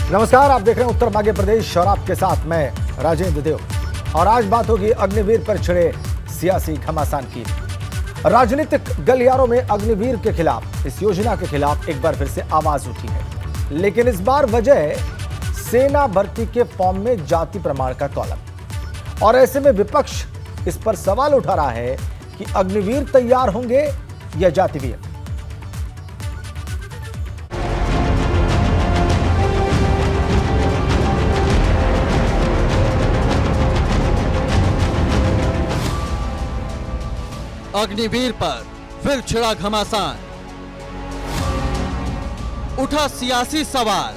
नमस्कार, आप देख रहे हैं उत्तर मध्य प्रदेश और आपके साथ मैं राजेंद्र देव। और आज बात होगी अग्निवीर पर छिड़े सियासी घमासान की। राजनीतिक गलियारों में अग्निवीर के खिलाफ, इस योजना के खिलाफ एक बार फिर से आवाज उठी है, लेकिन इस बार वजह सेना भर्ती के फॉर्म में जाति प्रमाण का कॉलम। और ऐसे में विपक्ष इस पर सवाल उठा रहा है कि अग्निवीर तैयार होंगे या जातिवीर। अग्निवीर पर फिर छिड़ा घमासान, उठा सियासी सवाल,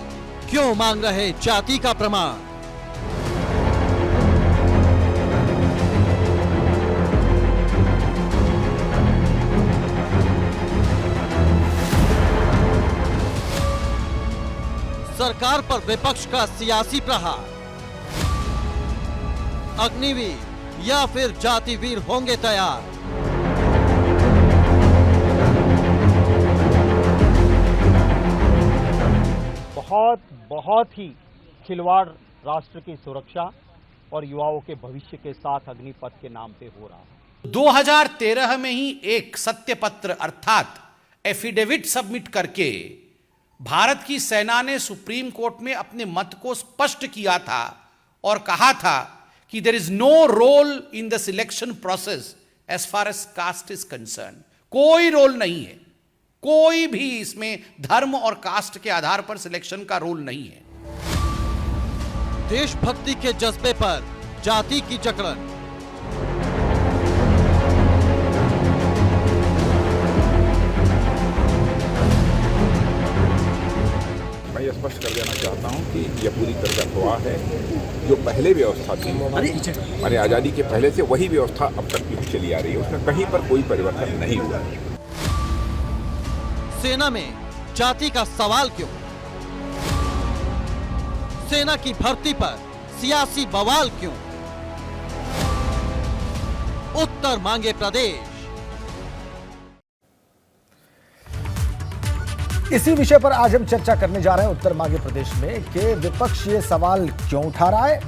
क्यों मांग रहे जाति का प्रमाण। सरकार पर विपक्ष का सियासी प्रहार, अग्निवीर या फिर जातिवीर होंगे तैयार। बहुत ही खिलवाड़ राष्ट्र की सुरक्षा और युवाओं के भविष्य के साथ अग्निपथ के नाम पे हो रहा है। 2013 में ही एक सत्यपत्र अर्थात एफिडेविट सबमिट करके भारत की सेना ने सुप्रीम कोर्ट में अपने मत को स्पष्ट किया था और कहा था कि there is no role in the selection process as far as caste is concern. कोई रोल नहीं है, कोई भी इसमें धर्म और कास्ट के आधार पर सिलेक्शन का रोल नहीं है। देशभक्ति के जज्बे पर जाति की जकड़न, मैं ये स्पष्ट कर देना चाहता हूं कि यह पूरी तरह अफवाह है। जो पहले व्यवस्था थी, माने आजादी के पहले से वही व्यवस्था अब तक की चली आ रही है, उसमें कहीं पर कोई परिवर्तन नहीं हुआ। सेना में जाति का सवाल क्यों? सेना की भर्ती पर सियासी बवाल क्यों? उत्तर मांगे प्रदेश। इसी विषय पर आज हम चर्चा करने जा रहे हैं उत्तर मांगे प्रदेश में कि विपक्ष ये सवाल क्यों उठा रहा है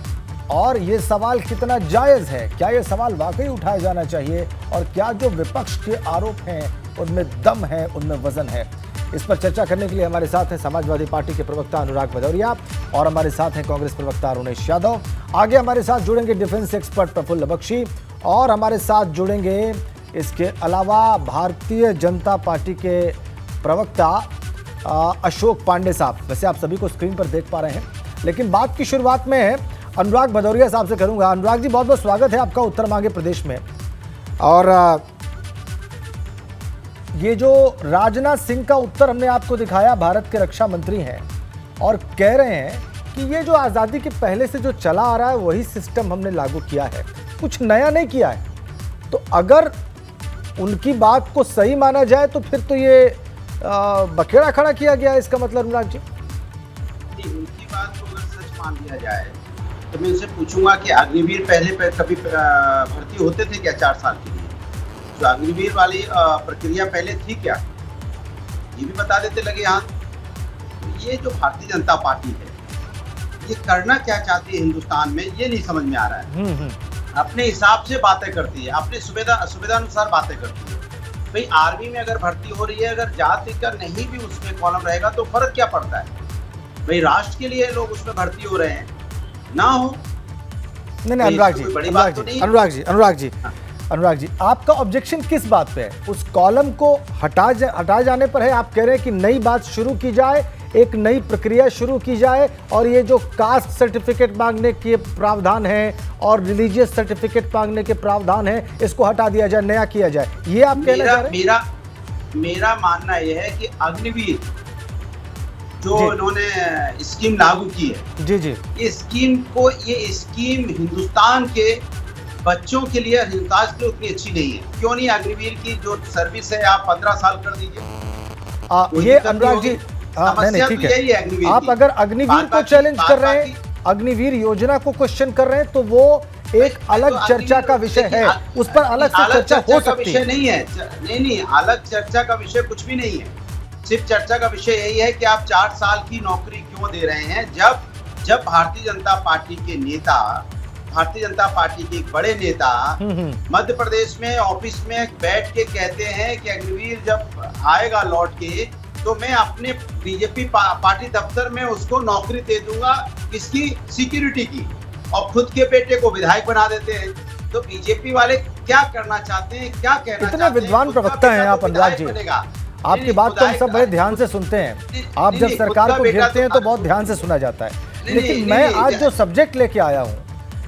और ये सवाल कितना जायज है। क्या ये सवाल वाकई उठाया जाना चाहिए और क्या जो विपक्ष के आरोप हैं उनमें दम है, उनमें वजन है। इस पर चर्चा करने के लिए हमारे साथ हैं समाजवादी पार्टी के प्रवक्ता अनुराग भदौरिया और हमारे साथ हैं कांग्रेस प्रवक्ता अरुणेश यादव। आगे हमारे साथ जुड़ेंगे डिफेंस एक्सपर्ट प्रफुल्ल बख्शी और हमारे साथ जुड़ेंगे इसके अलावा भारतीय जनता पार्टी के प्रवक्ता अशोक पांडे साहब। वैसे आप सभी को स्क्रीन पर देख पा रहे हैं, लेकिन बात की शुरुआत में अनुराग भदौरिया साहब से करूंगा। अनुराग जी, बहुत बहुत स्वागत है आपका उत्तर मांगे प्रदेश में। और ये जो राजनाथ सिंह का उत्तर हमने आपको दिखाया, भारत के रक्षा मंत्री हैं और कह रहे हैं कि ये जो आज़ादी के पहले से जो चला आ रहा है वही सिस्टम हमने लागू किया है, कुछ नया नहीं किया है। तो अगर उनकी बात को सही माना जाए तो फिर तो ये बखेड़ा खड़ा किया गया है, इसका मतलब अनुराग जी? उनकी बात को अगर सच मान लिया जाए तो मैं उनसे पूछूंगा कि अग्निवीर पहले कभी भर्ती होते थे क्या 4 साल के लिए? जो अग्निवीर वाली प्रक्रिया पहले थी क्या, ये भी बता देते लगे हाथ। तो ये जो भारतीय जनता पार्टी है ये करना क्या चाहती है हिंदुस्तान में, ये नहीं समझ में आ रहा है। अपने हिसाब से बातें करती है, अपने सुविधानुसार बातें करती है। भाई आर्मी में अगर भर्ती हो रही है, अगर जाति का नहीं भी उसमें कॉलम रहेगा तो फर्क क्या पड़ता है? भाई राष्ट्र के लिए लोग उसमें भर्ती हो रहे हैं, ना हो। नहीं अनुराग जी, आपका ऑब्जेक्शन किस बात पे है? उस कॉलम को हटाए जाने पर है? आप कह रहे हैं कि नई बात शुरू की जाए, एक नई प्रक्रिया शुरू की जाए और ये जो कास्ट सर्टिफिकेट मांगने के प्रावधान है और रिलीजियस सर्टिफिकेट मांगने के प्रावधान है, इसको हटा दिया जाए, नया किया जाए, ये आप कहना चाह रहे हैं? मेरा मानना यह है कि अग्निवीर जो इन्होंने स्कीम लागू की है, जी, ये स्कीम हिंदुस्तान के बच्चों के लिए, हिंदुस्तान के लिए उतनी अच्छी नहीं है। क्यों नहीं? अग्निवीर की जो सर्विस है आप 15 साल कर दीजिए। ये अनुराग जी, नहीं ठीक है। आप अगर अग्निवीर को चैलेंज कर रहे हैं, अग्निवीर योजना को क्वेश्चन कर रहे हैं, तो वो एक अलग चर्चा का विषय है, उस पर अलग से चर्चा हो सकती है। नहीं है, नहीं अलग चर्चा का विषय कुछ भी नहीं है। सिर्फ चर्चा का विषय यही है कि आप 4 साल की नौकरी क्यों दे रहे हैं, जब भारतीय जनता पार्टी के नेता, भारतीय जनता पार्टी के एक बड़े नेता मध्य प्रदेश में ऑफिस में बैठ के कहते हैं कि अग्निवीर जब आएगा लौट के तो मैं अपने बीजेपी पार्टी दफ्तर में उसको नौकरी दे दूंगा, इसकी सिक्योरिटी की, और खुद के बेटे को विधायक बना देते हैं। तो बीजेपी वाले क्या करना चाहते हैं, क्या कहना चाहते हैं? इतने विद्वान प्रवक्ता हैं आप अनुराग जी, आपकी बात को हम सब बड़े ध्यान से सुनते हैं। आप जब सरकार को घेरते हैं तो बहुत ध्यान से सुना जाता है। लेकिन मैं आज जो सब्जेक्ट लेके आया हूँ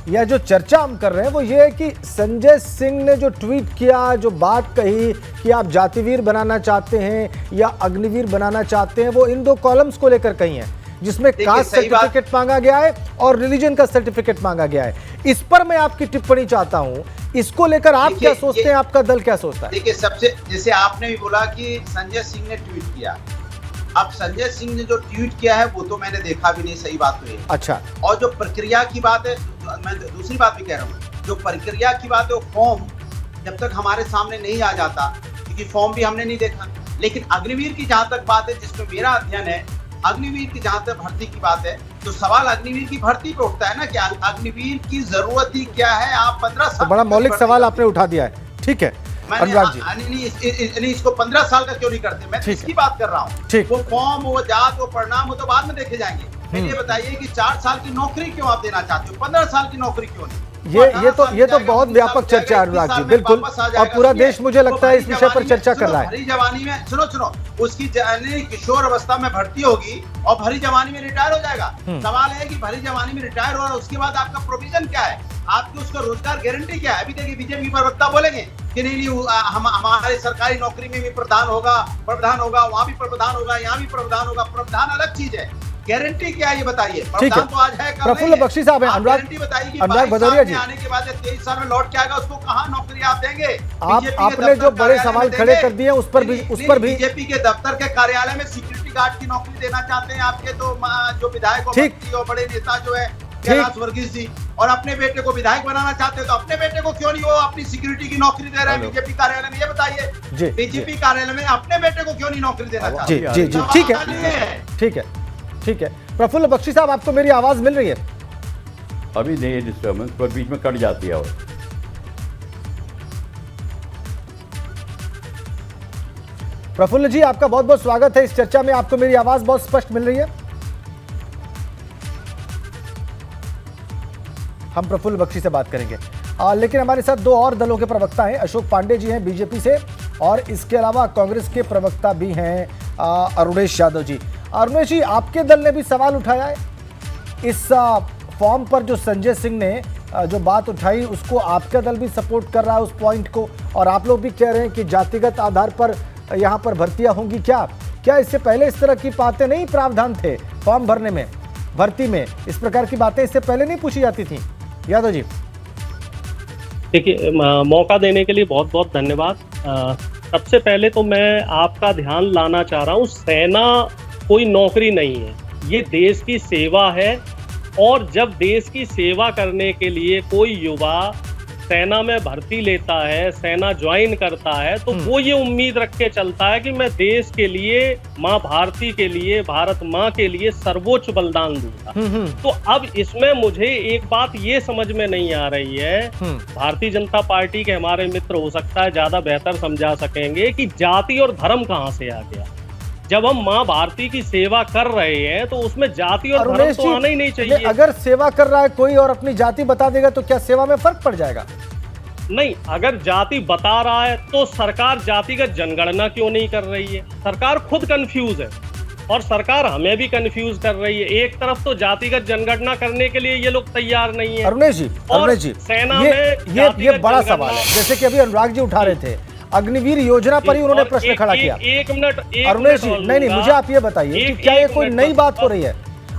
या जो चर्चा हम कर रहे हैं वो ये है कि संजय सिंह ने जो ट्वीट किया, जो बात कही कि आप जातिवीर बनाना चाहते हैं या अग्निवीर बनाना चाहते हैं, वो इन दो कॉलम्स को लेकर कही है, जिसमें कास्ट सर्टिफिकेट मांगा गया है और रिलीजन का सर्टिफिकेट मांगा गया है। इस पर मैं आपकी टिप्पणी चाहता हूं, इसको लेकर आप क्या सोचते हैं, आपका दल क्या सोचता है? देखिए, सबसे जैसे आपने भी बोला कि संजय सिंह ने ट्वीट किया, अब संजय सिंह ने जो ट्वीट किया है वो तो मैंने देखा भी नहीं, सही बात तो है। अच्छा, और जो प्रक्रिया की बात है, मैं दूसरी बात भी कह रहा हूँ, जो प्रक्रिया की बात है वो फॉर्म जब तक हमारे सामने नहीं आ जाता, क्योंकि फॉर्म भी हमने नहीं देखा। लेकिन अग्निवीर की जहां तक बात है, जिसमें मेरा अध्ययन है, अग्निवीर की जहां तक भर्ती की बात है, तो सवाल अग्निवीर की भर्ती पे उठता है ना कि अग्निवीर की जरूरत ही क्या है। आप 15 साल, तो बड़ा मौलिक सवाल आपने उठा दिया है। ठीक है अनुराग जी, नहीं इसको 15 साल का क्यों नहीं करते? मैं इसकी बात कर रहा हूँ। वो फॉर्म, वो जात, वो परिणाम, वो तो बाद में देखे जाएंगे। ये बताइए कि 4 साल की नौकरी क्यों आप देना चाहते हो, 15 साल की नौकरी क्यों नहीं? ये तो बहुत व्यापक चर्चा है अनुराग जी, बिल्कुल, और पूरा देश मुझे लगता है इस विषय पर चर्चा कर रहा है। भरी जवानी में सुनो उसकी किशोर अवस्था में भर्ती होगी और भरी जवानी में रिटायर हो जाएगा। सवाल है कि भरी जवानी में रिटायर हो और उसके बाद आपका प्रोविजन क्या है, आपकी उसका रोजगार गारंटी क्या है? अभी देखिए बीजेपी प्रवक्ता बोलेंगे कि नहीं हम हमारे सरकारी नौकरी में भी प्रावधान होगा, वहाँ भी प्रावधान होगा, यहाँ भी प्रावधान होगा। प्रावधान अलग चीज है, गारंटी क्या है ये बताइए? ठीक है, तो आज है, प्रफुल्ल बख्शी साहब हैं, अनुराग भदौरिया जी, आने के बाद 23 साल में लौट के आएगा, उसको कहाँ नौकरी आप देंगे? आपने जो बड़े सवाल खड़े कर दिए उस पर भी बीजेपी के दफ्तर के कार्यालय में सिक्योरिटी गार्ड की नौकरी देना चाहते हैं आपके तो जो विधायक और बड़े नेता जो है कैलाश वर्गीस जी, और अपने बेटे को विधायक बनाना चाहते हैं, तो अपने बेटे को क्यों नहीं वो अपनी सिक्योरिटी की नौकरी दे रहे हैं बीजेपी कार्यालय में? ये बताइए, बीजेपी कार्यालय में अपने बेटे को क्यों नहीं नौकरी देना चाहते? जी, ठीक है। प्रफुल्ल बख्शी साहब, आपको मेरी आवाज मिल रही है? अभी नहीं है डिस्टर्बेंस, पर बीच में कट जाती है। प्रफुल्ल जी, आपका बहुत बहुत स्वागत है इस चर्चा में। आपको मेरी आवाज बहुत स्पष्ट मिल रही है? हम प्रफुल्ल बख्शी से बात करेंगे, लेकिन हमारे साथ दो और दलों के प्रवक्ता हैं। अशोक पांडे जी हैं बीजेपी से, और इसके अलावा कांग्रेस के प्रवक्ता भी हैं अरुणेश यादव जी। अरुणेश जी, आपके दल ने भी सवाल उठाया है इस फॉर्म पर, जो संजय सिंह ने जो बात उठाई उसको आपका दल भी सपोर्ट कर रहा है उस पॉइंट को, और आप लोग भी कह रहे हैं कि जातिगत आधार पर यहाँ पर भर्तियां होंगी। क्या इससे पहले इस तरह की बातें नहीं प्रावधान थे फॉर्म भरने में, भर्ती में? इस प्रकार की बातें इससे पहले नहीं पूछी जाती थी? यादव जी, देखिए, मौका देने के लिए बहुत बहुत धन्यवाद। सबसे पहले तो मैं आपका ध्यान लाना चाह रहा हूँ, सेना कोई नौकरी नहीं है, ये देश की सेवा है। और जब देश की सेवा करने के लिए कोई युवा सेना में भर्ती लेता है, सेना ज्वाइन करता है, तो वो ये उम्मीद रख के चलता है कि मैं देश के लिए, माँ भारती के लिए, भारत माँ के लिए सर्वोच्च बलिदान दूंगा। तो अब इसमें मुझे एक बात ये समझ में नहीं आ रही है, भारतीय जनता पार्टी के हमारे मित्र हो सकता है ज्यादा बेहतर समझा सकेंगे कि जाति और धर्म कहाँ से आ गया। जब हम माँ भारती की सेवा कर रहे हैं तो उसमें जाति और धर्म तो आना ही नहीं चाहिए। अगर सेवा कर रहा है कोई और अपनी जाति बता देगा तो क्या सेवा में फर्क पड़ जाएगा? नहीं, अगर जाति बता रहा है तो सरकार जातिगत जनगणना क्यों नहीं कर रही है? सरकार खुद कंफ्यूज है और सरकार हमें भी कंफ्यूज कर रही है। एक तरफ तो जातिगत जनगणना करने के लिए ये लोग तैयार नहीं है। अरुणेश जी, सेना में ये बड़ा सवाल है, जैसे कि अभी अनुराग जी उठा रहे थे, अग्निवीर योजना पर ही उन्होंने प्रश्न खड़ा किया। एक मिनट अरुणेश जी, नहीं, मुझे आप ये बताइए कि क्या ये कोई नई बात हो रही है?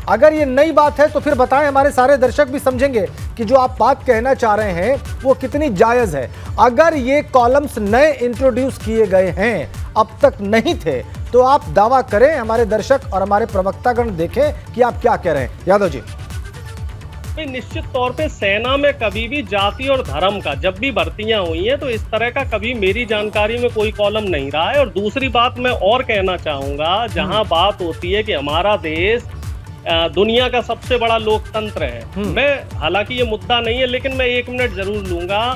अगर ये नई बात है तो फिर बताएं, हमारे सारे दर्शक भी समझेंगे कि जो आप बात कहना चाह रहे हैं वो कितनी जायज है। अगर ये कॉलम्स नए इंट्रोड्यूस किए गए हैं, अब तक नहीं थे, तो आप दावा करें, हमारे दर्शक और हमारे प्रवक्तागण देखें कि आप क्या कह रहे हैं। यादव जी, भाई निश्चित तौर पे सेना में कभी भी जाति और धर्म का जब भी भर्तियां हुई हैं तो इस तरह का कभी मेरी जानकारी में कोई कॉलम नहीं रहा है। और दूसरी बात मैं और कहना चाहूंगा, जहां बात होती है कि हमारा देश दुनिया का सबसे बड़ा लोकतंत्र है, मैं हालांकि ये मुद्दा नहीं है लेकिन मैं 1 मिनट जरूर लूंगा।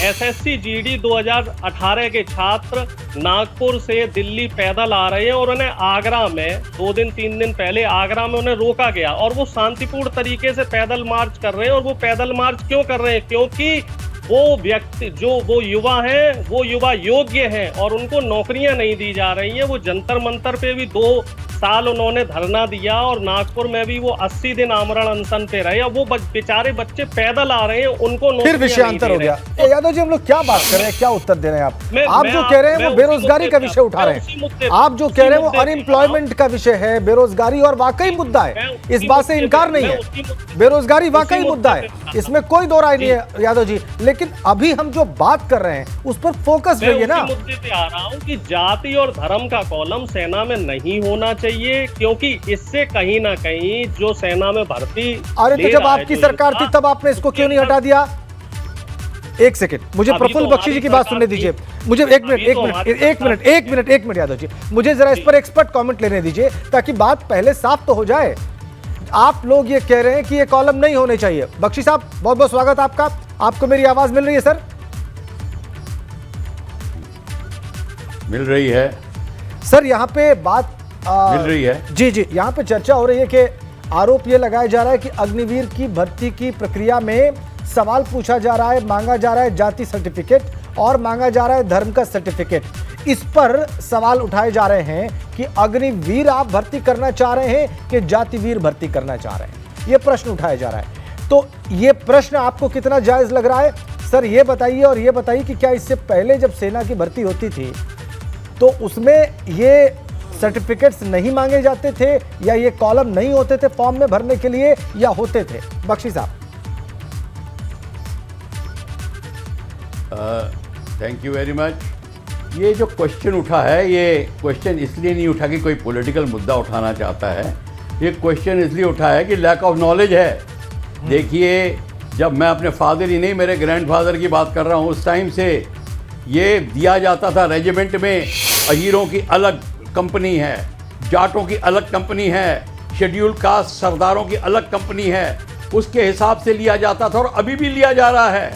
एसएससी जीडी 2018 के छात्र नागपुर से दिल्ली पैदल आ रहे हैं और उन्हें आगरा में 2 दिन 3 दिन पहले आगरा में उन्हें रोका गया और वो शांतिपूर्ण तरीके से पैदल मार्च कर रहे हैं। और वो पैदल मार्च क्यों कर रहे हैं? क्योंकि वो व्यक्ति वो युवा हैं, वो युवा योग्य हैं और उनको नौकरियां नहीं दी जा रही हैं। वो जंतर मंतर पे भी 2 साल उन्होंने धरना दिया और नागपुर में भी वो 80 दिन आमरण अनशन पे रहे। अब वो बेचारे बच्चे पैदल आ रहे हैं, उनको फिर विषयांतर हो गया। यादव जी, हम लोग क्या बात कर रहे हैं, क्या उत्तर दे रहे हैं आप जो कह रहे हैं वो बेरोजगारी का विषय उठा रहे हैं, आप जो कह रहे हैं वो अनएम्प्लॉयमेंट का विषय है, बेरोजगारी और वाकई मुद्दा है, इस बात से इनकार नहीं है, बेरोजगारी वाकई मुद्दा है, इसमें कोई दो राय नहीं है यादव जी। लेकिन अभी हम जो बात कर रहे हैं उस पर फोकस रहिए ना। मुद्दे पे आ रहा हूँ कि जाति और धर्म का कॉलम सेना में नहीं होना चाहिए, क्योंकि इससे कहीं ना कहीं जो सेना में भर्ती, अरे तो जब आपकी सरकार थी तब आपने इसको क्यों नहीं हटा दिया? एक सेकंड, मुझे प्रफुल्ल बख्शी जी की बात सुनने दीजिए। मुझे एक मिनट यादव जी, मुझे जरा इस पर एक्सपर्ट कमेंट लेने दीजिए ताकि बात पहले साफ तो हो जाए। आप लोग ये कह रहे हैं कि ये कॉलम नहीं होने चाहिए। बख्शी साहब, बहुत बहुत स्वागत आपका। आपको मेरी आवाज मिल रही है सर? मिल रही है सर, यहाँ पे बात मिल रही है जी, यहाँ पे चर्चा हो रही है कि आरोप ये लगाया जा रहा है कि अग्निवीर की भर्ती की प्रक्रिया में सवाल पूछा जा रहा है, मांगा जा रहा है जाति सर्टिफिकेट और मांगा जा रहा है धर्म का सर्टिफिकेट। इस पर सवाल उठाए जा रहे हैं कि अग्निवीर आप भर्ती करना चाह रहे हैं कि जातिवीर भर्ती करना चाह रहे हैं, ये प्रश्न उठाया जा रहा है। तो ये प्रश्न आपको कितना जायज लग रहा है सर, ये बताइए। और ये बताइए कि क्या इससे पहले जब सेना की भर्ती होती थी तो उसमें ये सर्टिफिकेट्स नहीं मांगे जाते थे या ये कॉलम नहीं होते थे फॉर्म में भरने के लिए, या होते थे? बख्शी साहब। Thank you very much. ये जो क्वेश्चन उठा है, ये क्वेश्चन इसलिए नहीं उठा कि कोई पॉलिटिकल मुद्दा उठाना चाहता है, ये क्वेश्चन इसलिए उठा है कि लैक ऑफ नॉलेज है। देखिए, जब मैं अपने फादर ही नहीं मेरे ग्रैंडफादर की बात कर रहा हूँ, उस टाइम से ये दिया जाता था रेजिमेंट में, अहीरों की अलग कंपनी है, जाटों की अलग कंपनी है, शेड्यूल कास्ट सरदारों की अलग कंपनी है, उसके हिसाब से लिया जाता था और अभी भी लिया जा रहा है,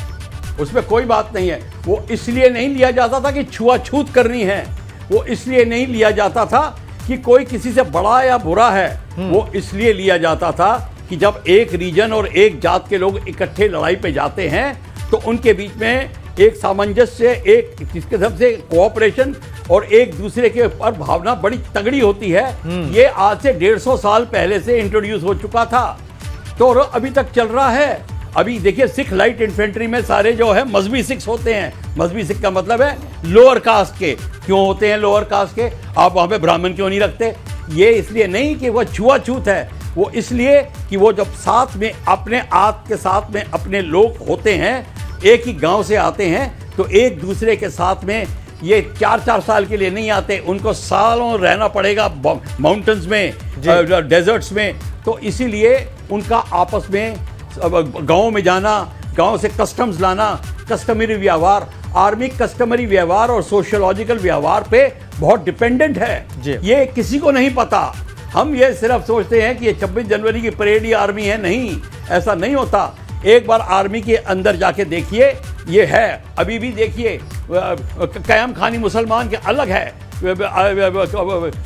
उसमें कोई बात नहीं है। वो इसलिए नहीं लिया जाता था कि छुआछूत करनी है, वो इसलिए नहीं लिया जाता था कि कोई किसी से बड़ा या बुरा है, वो इसलिए लिया जाता था कि जब एक रीजन और एक जात के लोग इकट्ठे लड़ाई पे जाते हैं तो उनके बीच में एक सामंजस्य, एक किसके तरफ से कोऑपरेशन और एक दूसरे के ऊपर भावना बड़ी तगड़ी होती है। ये आज से 150 साल पहले से इंट्रोड्यूस हो चुका था तो अभी तक चल रहा है। अभी देखिए, सिख लाइट इन्फेंट्री में सारे जो है मजहबी सिख होते हैं। मजहबी सिख का मतलब है लोअर कास्ट के। क्यों होते हैं लोअर कास्ट के? आप वहाँ पे ब्राह्मण क्यों नहीं रखते? ये इसलिए नहीं कि वह छुआछूत है, वो इसलिए कि वो जब साथ में अपने आप के साथ में अपने लोग होते हैं, एक ही गांव से आते हैं, तो एक दूसरे के साथ में ये 4-4 साल के लिए नहीं आते, उनको सालों रहना पड़ेगा माउंटेन्स में, डेजर्ट्स में। तो इसीलिए उनका आपस में गाँव में जाना, गांव से कस्टम्स लाना, कस्टमरी व्यवहार, आर्मी कस्टमरी व्यवहार और सोशियोलॉजिकल व्यवहार पे बहुत डिपेंडेंट है। ये किसी को नहीं पता। हम ये सिर्फ सोचते हैं कि ये 26 जनवरी की परेड ही आर्मी है, नहीं, ऐसा नहीं होता। एक बार आर्मी के अंदर जाके देखिए, ये है। अभी भी देखिए, कयाम खानी मुसलमान के अलग है,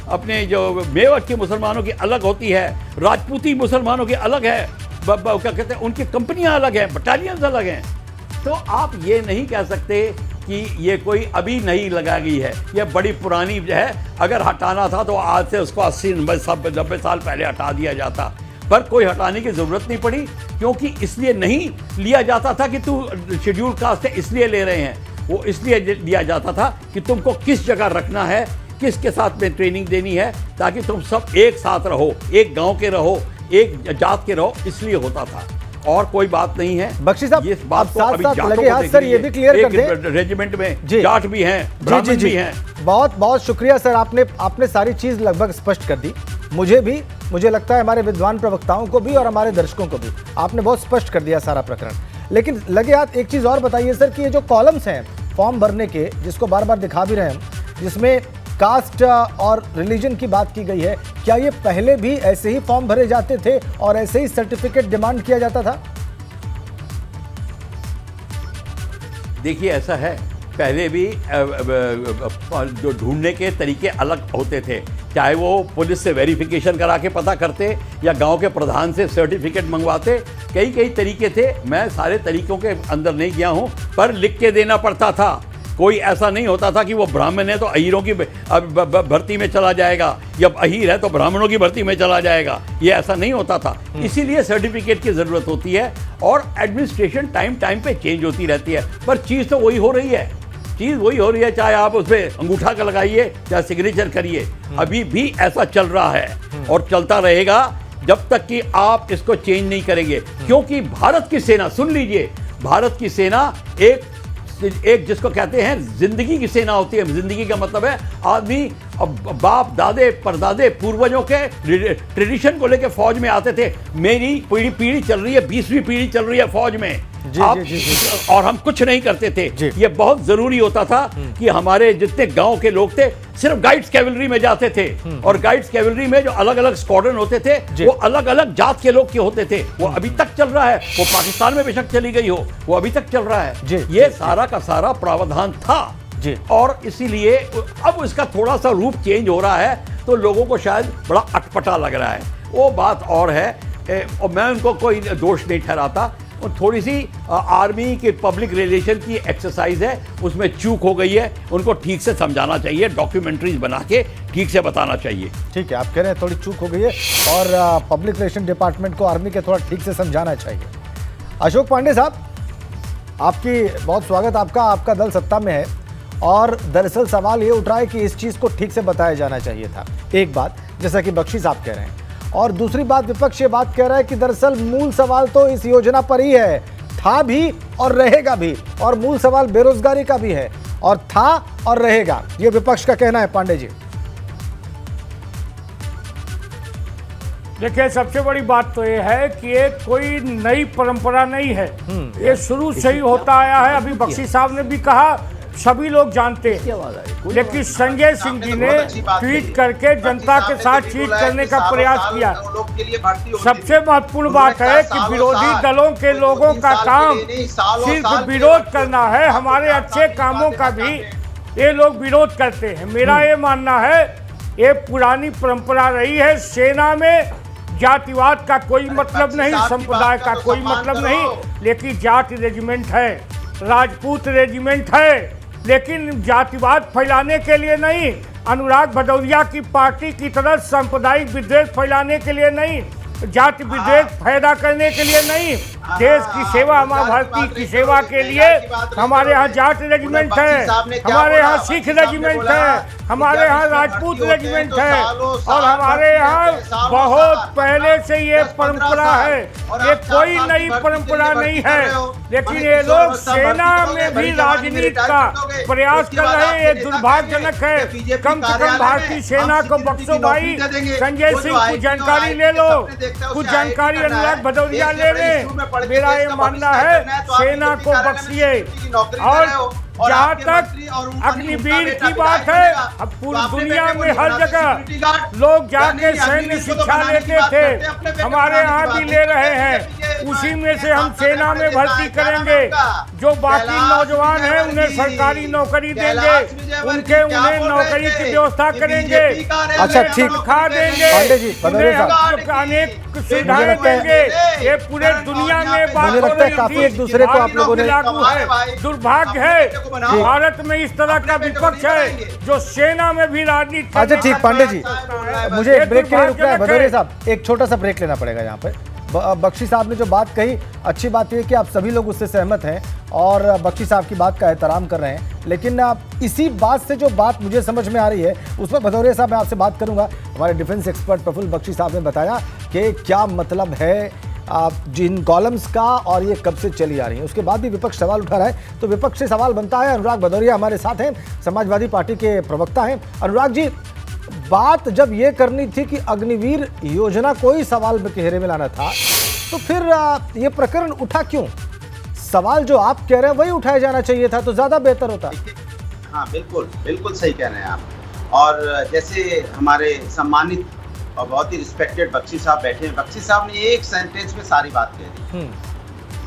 अपने जो मेवट के मुसलमानों की अलग होती है, राजपूती मुसलमानों की अलग है, क्या कहते हैं, उनकी कंपनियां अलग हैं, बटालियंस अलग हैं। तो आप ये नहीं कह सकते कि ये कोई अभी नहीं लगा गई है, ये बड़ी पुरानी है। अगर हटाना था तो आज से उसको 80-90 साल पहले हटा दिया जाता, पर कोई हटाने की ज़रूरत नहीं पड़ी, क्योंकि इसलिए नहीं लिया जाता था कि तू शेड्यूल कास्ट है इसलिए ले रहे हैं, वो इसलिए लिया जाता था कि तुमको किस जगह रखना है, किसके साथ में ट्रेनिंग देनी है, ताकि तुम सब एक साथ रहो, एक गांव के रहो, एक जात के रहो, इसलिए होता था, और कोई बात नहीं है। बख्शी साहब, ये बात तो अभी लगे हाथ सर, ये भी क्लियर कर दें, रेजिमेंट में जाट भी हैं, ब्राह्मण भी हैं। बहुत बहुत शुक्रिया सर, आपने सारी चीज लगभग स्पष्ट कर दी। मुझे भी मुझे लगता है हमारे विद्वान प्रवक्ताओं को भी और हमारे दर्शकों को भी। आपने बहुत स्पष्ट कर दिया सारा प्रकरण। लेकिन लगे हाथ एक चीज़ और बताइए सर कि ये जो कॉलम्स हैं फॉर्म भरने के, जिसको बार बार दिखा भी रहे हैं, जिसमें कास्ट और रिलीजन की बात की गई है, क्या ये पहले भी ऐसे ही फॉर्म भरे जाते थे और ऐसे ही सर्टिफिकेट डिमांड किया जाता था? देखिए, ऐसा है, पहले भी जो ढूंढने के तरीके अलग होते थे, चाहे वो पुलिस से वेरिफिकेशन करा के पता करते या गांव के प्रधान से सर्टिफिकेट मंगवाते। कई तरीके थे, मैं सारे तरीकों के अंदर नहीं गया हूं, पर लिख के देना पड़ता था। कोई ऐसा नहीं होता था कि वो ब्राह्मण है तो अहीरों की भर्ती में चला जाएगा, या अहीर है तो ब्राह्मणों की भर्ती में चला जाएगा, ये ऐसा नहीं होता था। इसीलिए सर्टिफिकेट की ज़रूरत होती है और एडमिनिस्ट्रेशन टाइम पे चेंज होती रहती है, पर चीज़ तो वही हो रही है। चीज़ वही हो रही है, चाहे आप उस पर अंगूठा का लगाइए चाहे सिग्नेचर करिए, अभी भी ऐसा चल रहा है और चलता रहेगा जब तक कि आप इसको चेंज नहीं करेंगे। क्योंकि भारत की सेना, सुन लीजिए, भारत की सेना एक जिसको कहते हैं जिंदगी की सेना होती है। जिंदगी का मतलब है आदमी बाप दादे परदादे पूर्वजों के ट्रेडिशन को लेकर फौज में आते थे। मेरी पीढ़ी चल रही है, 20वीं पीढ़ी चल रही है फौज में। और हम कुछ नहीं करते थे। ये बहुत जरूरी होता था कि हमारे जितने गांव के लोग थे सिर्फ गाइड्स कैवलरी में जाते थे, और गाइड्स कैवलरी में जो अलग अलग स्क्वाड्रन होते थे वो अलग अलग जात के लोग के होते थे। वो अभी तक चल रहा है, वो पाकिस्तान में बेशक चली गई हो, वो अभी तक चल रहा है। ये सारा का सारा प्रावधान था और इसीलिए अब इसका थोड़ा सा रूप चेंज हो रहा है तो लोगों को शायद बड़ा अटपटा लग रहा है, वो बात और है। और मैं उनको कोई दोष नहीं ठहराता, और थोड़ी सी आर्मी के पब्लिक रिलेशन की एक्सरसाइज है, उसमें चूक हो गई है, उनको ठीक से समझाना चाहिए, डॉक्यूमेंट्रीज बना के ठीक से बताना चाहिए। ठीक है, आप कह रहे हैं थोड़ी चूक हो गई है और पब्लिक रिलेशन डिपार्टमेंट को आर्मी के थोड़ा ठीक से समझाना चाहिए। अशोक पांडे साहब, आपकी बहुत स्वागत आपका। आपका दल सत्ता में है और दरअसल सवाल ये उठ रहा है कि इस चीज़ को ठीक से बताया जाना चाहिए था, एक बात, जैसा कि बख्शी साहब कह रहे हैं। और दूसरी बात, विपक्ष ये बात कह रहा है कि दरअसल मूल सवाल तो इस योजना पर ही है, था भी और रहेगा भी, और मूल सवाल बेरोजगारी का भी है और था और रहेगा, ये विपक्ष का कहना है। पांडे जी, देखिए, सबसे बड़ी बात तो ये है कि ये कोई नई परंपरा नहीं है, ये शुरू से ही होता आया है। अभी बख्शी साहब ने भी कहा, सभी लोग जानते हैं, लेकिन संजय सिंह जी ने ट्वीट करके जनता के साथ चीट करने का प्रयास किया। सबसे महत्वपूर्ण बात है कि विरोधी दलों के लोगों का काम सिर्फ विरोध करना है, हमारे अच्छे कामों का भी ये लोग विरोध करते हैं। मेरा ये मानना है, ये पुरानी परंपरा रही है। सेना में जातिवाद का कोई मतलब नहीं, संप्रदाय का कोई मतलब नहीं, लेकिन जाति रेजिमेंट है, राजपूत रेजिमेंट है, लेकिन जातिवाद फैलाने के लिए नहीं, अनुराग भदौरिया की पार्टी की तरह सांप्रदायिक विद्वेष फैलाने के लिए नहीं, जाति विद्वेष पैदा करने के लिए नहीं, देश की सेवा, माँ भारती की सेवा के लिए हमारे यहाँ जाट रेजिमेंट है, हमारे यहाँ सिख रेजिमेंट है, हमारे यहाँ राजपूत रेजिमेंट है, और हमारे यहाँ बहुत पहले से ये परंपरा है, ये कोई नई परंपरा नहीं है। लेकिन ये लोग सेना में भी राजनीति का प्रयास कर रहे हैं, ये दुर्भाग्यजनक है। कम से कम भारतीय सेना को बख्शो भाई। संजय सिंह, कुछ जानकारी ले लो, कुछ जानकारी अनुराग भदौरिया ले लें। मेरा ये मानना है, सेना को बख्शिए। और जहाँ तक अग्निवीर की बात है, अब पूरी दुनिया में हर जगह लोग जाके सैन्य शिक्षा लेते थे, हमारे यहाँ भी ले रहे हैं। उसी में से हम सेना में भर्ती करेंगे। जो बाकी नौजवान हैं उन्हें सरकारी नौकरी देंगे, उन्हें नौकरी की व्यवस्था करेंगे। अच्छा, ठीक, खा देंगे, अनेक सुविधाएं देंगे। ये पूरे दुनिया में बात हो रही थी। काफी एक दूसरे को आप लोगों ने लागू है। दुर्भाग्य है भारत में इस तरह का विपक्ष है जो सेना में भी राजनीति। अच्छा ठीक, पांडे जी, मुझे ब्रेक के लिए रुकना है। भदौरिया साहब, एक छोटा सा ब्रेक लेना पड़ेगा यहाँ पे। बख्शी साहब ने जो बात कही, अच्छी बात यह कि आप सभी लोग उससे सहमत हैं और बख्शी साहब की बात का एहतराम कर रहे हैं। लेकिन इसी बात से जो बात मुझे समझ में आ रही है उसमें भदौरिया साहब मैं आपसे बात करूंगा। हमारे डिफेंस एक्सपर्ट प्रफुल्ल बख्शी साहब ने बताया कि क्या मतलब है जिन कॉलम्स का और ये कब से चली आ रही है। उसके बाद भी विपक्ष सवाल उठा रहा है, तो विपक्ष से सवाल बनता है। अनुराग भदौरिया हमारे साथ हैं, समाजवादी पार्टी के प्रवक्ता हैं। अनुराग जी, बात जब ये करनी थी कि अग्निवीर योजना को ही सवाल में घेरे में लाना था, तो फिर ये प्रकरण उठा क्यों? सवाल जो आप कह रहे हैं वही उठाया जाना चाहिए था, तो ज्यादा बेहतर होता। हाँ बिल्कुल बिल्कुल सही कह रहे हैं आप। और जैसे हमारे सम्मानित और बहुत ही रिस्पेक्टेड बख्शी साहब बैठे हैं, बख्शी साहब ने एक सेंटेंस में सारी बात कह दी।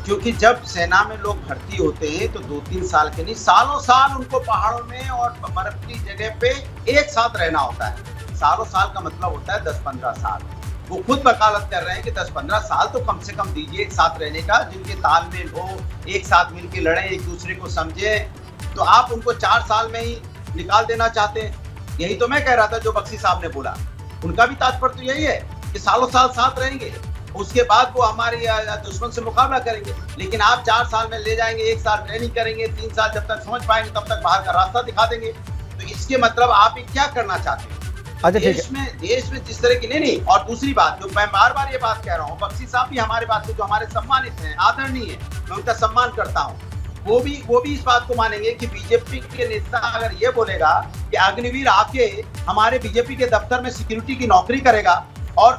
क्योंकि जब सेना में लोग भर्ती होते हैं तो 2-3 साल के नहीं, सालों साल उनको पहाड़ों में और बर्फ की जगह पे एक साथ रहना होता है। सालों साल का मतलब होता है 10-15 साल। वो खुद वकालत कर रहे हैं कि 10-15 साल तो कम से कम दीजिए एक साथ रहने का, जिनके तालमेल हो, एक साथ मिलकर लड़े, एक दूसरे को समझे। तो आप उनको 4 साल में ही निकाल देना चाहते हैं। यही तो मैं कह रहा था जो बख्शी साहब ने बोला। उनका भी तात्पर्य तो यही है कि सालों साल साथ रहेंगे, उसके बाद वो हमारे दुश्मन से मुकाबला करेंगे। लेकिन आप 4 साल में ले जाएंगे, 1 साल ट्रेनिंग करेंगे, 3 साल जब तक समझ पाएंगे तब तक बाहर का रास्ता दिखा देंगे। तो इसके मतलब आप क्या करना चाहते हैं? अच्छा, देश में जिस तरह की नहीं। और दूसरी बात जो मैं बार बार ये बात कह रहा हूँ, बख्शी साहब भी हमारे बात से जो हमारे सम्मानित हैं, आदरणीय है, मैं उनका सम्मान करता हूँ। वो भी इस बात को मानेंगे कि बीजेपी के नेता अगर ये बोलेगा कि अग्निवीर आके हमारे बीजेपी के दफ्तर में सिक्योरिटी की नौकरी करेगा, और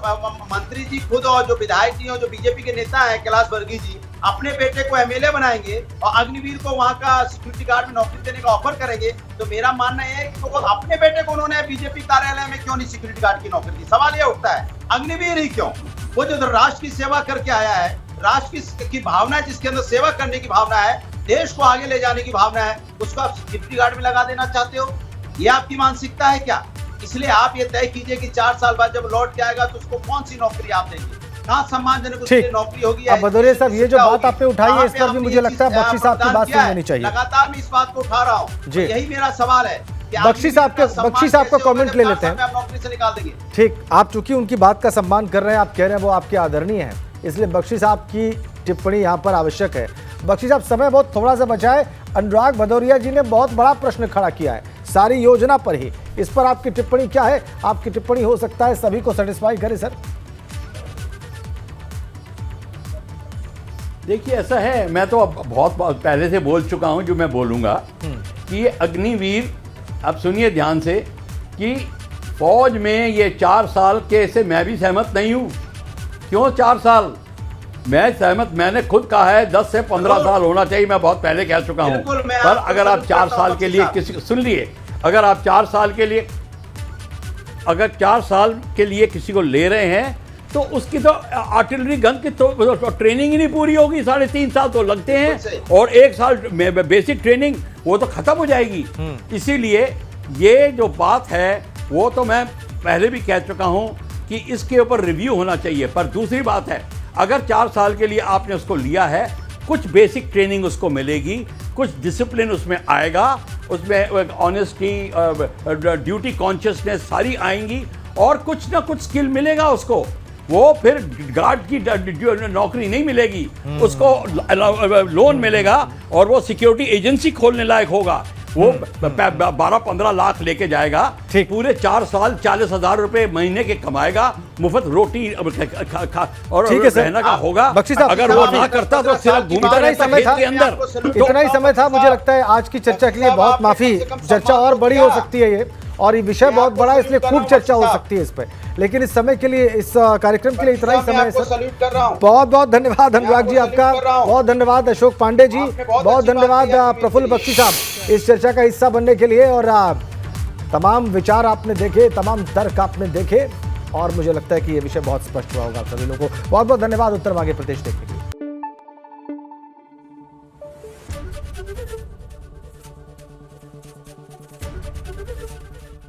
मंत्री जी खुद और जो विधायक जी और जो बीजेपी के नेता हैं कैलाश वर्गीय जी अपने बेटे को एमएलए बनाएंगे और अग्निवीर को वहां का सिक्योरिटी गार्ड में नौकरी देने का ऑफर करेंगे, तो मेरा मानना है कि तो अपने बेटे को उन्होंने बीजेपी कार्यालय में क्यों नहीं सिक्योरिटी गार्ड की नौकरी दी? सवाल ये उठता है, अग्निवीर ही क्यों? वो जो राष्ट्र की सेवा करके आया है, राष्ट्र की भावना है, जिसके अंदर सेवा करने की भावना है, देश को आगे ले जाने की भावना है, उसको आप सिक्योरिटी गार्ड में लगा देना चाहते हो? ये आपकी मानसिकता है क्या? इसलिए आप ये तय कीजिए कि 4 साल बाद जब लौट के आएगा तो उसको कौन सी नौकरी आप देंगे, कहाँ सम्मानजनक उसकी नौकरी होगी। अब भदौरिया साहब, ये जो बात आपने उठाई है इस पर भी मुझे लगता है बख्शी साहब की बात सुन लेनी चाहिए। लगातार मैं इस बात को उठा रहा हूँ, यही मेरा सवाल है। बख्शी साहब का कमेंट ले लेते हैं। आप नौकरी से निकाल देंगे। ठीक, आप चूंकि उनकी बात का सम्मान कर रहे हैं, आप कह रहे हैं वो आपके आदरणीय हैं, इसलिए बख्शी साहब की टिप्पणी यहाँ पर आवश्यक है। बख्शी साहब, समय बहुत थोड़ा सा बचा है। अनुराग भदौरिया जी ने बहुत बड़ा प्रश्न खड़ा किया है सारी योजना पर ही, इस पर आपकी टिप्पणी क्या है? आपकी टिप्पणी हो सकता है सभी को सेटिस्फाई करे। सर देखिए, ऐसा है, मैं तो अब बहुत पहले से बोल चुका हूं जो मैं बोलूंगा कि ये अग्निवीर, अब सुनिए ध्यान से, कि फौज में ये 4 साल के से मैं भी सहमत नहीं हूं। क्यों 4 साल? मैं सहमत, मैंने खुद कहा है 10 से 15 साल होना चाहिए, मैं बहुत पहले कह चुका हूं। पर अगर आप 4 साल के लिए किसी, सुन लिए, अगर आप 4 साल के लिए, अगर 4 साल के लिए किसी को ले रहे हैं तो उसकी तो आर्टिलरी गन की तो ट्रेनिंग ही नहीं पूरी होगी। 3.5 साल तो लगते हैं, और 1 साल बेसिक ट्रेनिंग वो तो खत्म हो जाएगी। इसीलिए ये जो बात है वो तो मैं पहले भी कह चुका हूं कि इसके ऊपर रिव्यू होना चाहिए। पर दूसरी बात है, अगर 4 साल के लिए आपने उसको लिया है, कुछ बेसिक ट्रेनिंग उसको मिलेगी, कुछ डिसिप्लिन उसमें आएगा, उसमें ऑनेस्टी, ड्यूटी कॉन्शियसनेस सारी आएंगी, और कुछ ना कुछ स्किल मिलेगा उसको। वो फिर गार्ड की नौकरी नहीं मिलेगी, उसको लोन मिलेगा और वो सिक्योरिटी एजेंसी खोलने लायक होगा। वो 12-15 लाख लेके जाएगा, पूरे 4 साल 40,000 रुपए महीने के कमाएगा, मुफ्त रोटी और रहना का होगा। अगर वो ना करता तो सिर्फ घूमता रहता खेत के अंदर। इतना ही समय था। मुझे लगता है आज की चर्चा के लिए बहुत माफी, चर्चा और बड़ी हो सकती है ये, और ये विषय बहुत बड़ा है, इसलिए खूब चर्चा हो सकती है इस पर। लेकिन इस समय के लिए, इस कार्यक्रम के लिए इतना ही समय है सर। बहुत बहुत धन्यवाद अनुराग जी आपका, बहुत धन्यवाद अशोक पांडे जी, बहुत धन्यवाद प्रफुल्ल बख्शी साहब इस चर्चा का हिस्सा बनने के लिए। और तमाम विचार आपने देखे, तमाम तर्क आपने देखे, और मुझे लगता है कि ये विषय बहुत स्पष्ट हुआ होगा आप सभी लोगों को। बहुत बहुत धन्यवाद उत्तर मांगे प्रदेश देखने के लिए।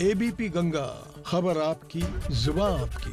एबीपी गंगा, खबर आपकी, जुबान आपकी।